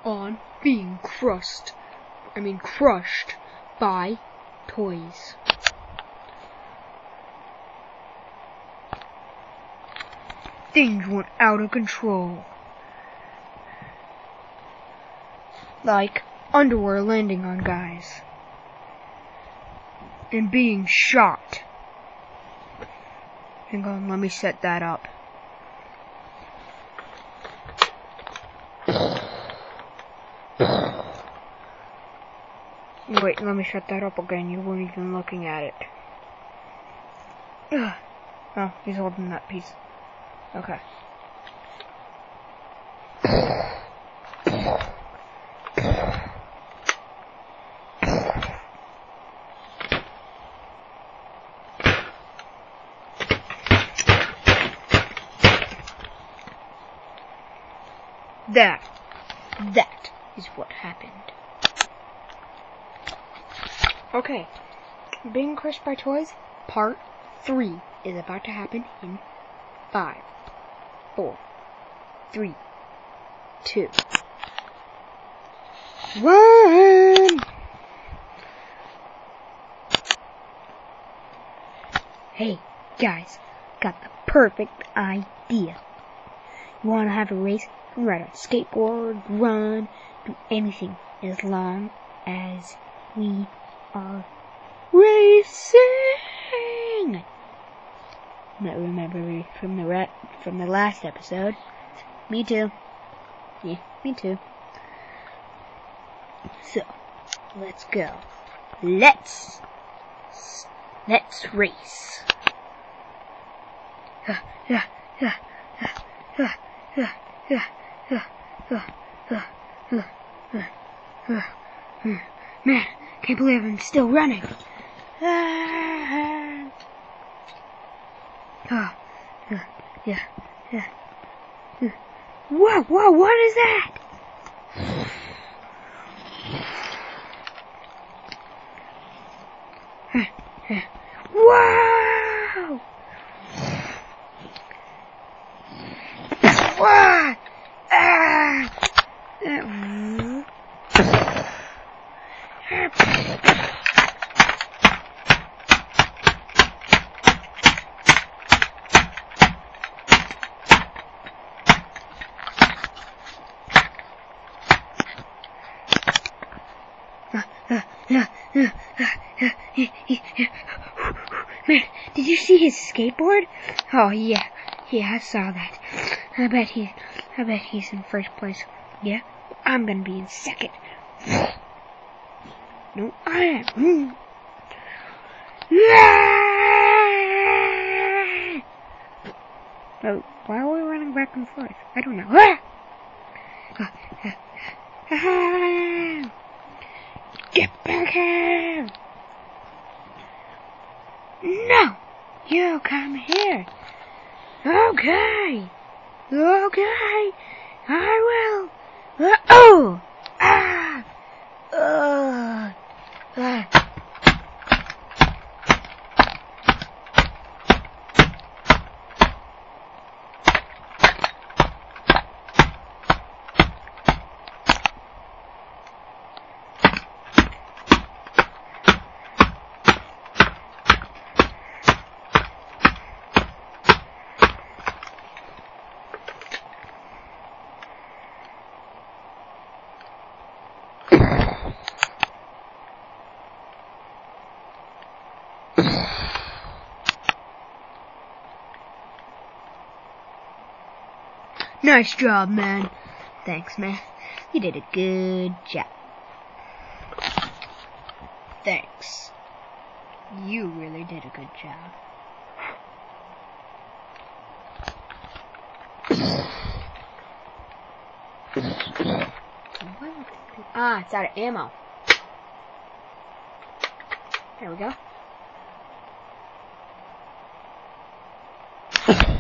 on being crushed by toys. Things went out of control. Like underwear landing on guys. And being shot. Hang on, let me set that up. Wait, let me shut that up again. You weren't even looking at it. Oh, he's holding that piece. Okay. That is what happened. Okay, being crushed by toys, part 3 is about to happen in 5, 4, 3, 2, 1. Hey, guys, got the perfect idea. You want to have a race? Ride a skateboard, run, do anything as long as we are racing. Might remember me from the last episode. Me too. Yeah, me too. So, let's go. Let's race. Man, can't believe I'm still running. Whoa, what is that? Whoa! What? Man, did you see his skateboard? Oh yeah, I saw that. I bet he's in first place. Yeah, I'm gonna be in second. No, I am. Oh, why are we running back and forth? I don't know. Get back here! No! You come here! Okay! I will! Oh! Nice job, man. Thanks, man. You did a good job. Thanks. You really did a good job. It's out of ammo. There we go.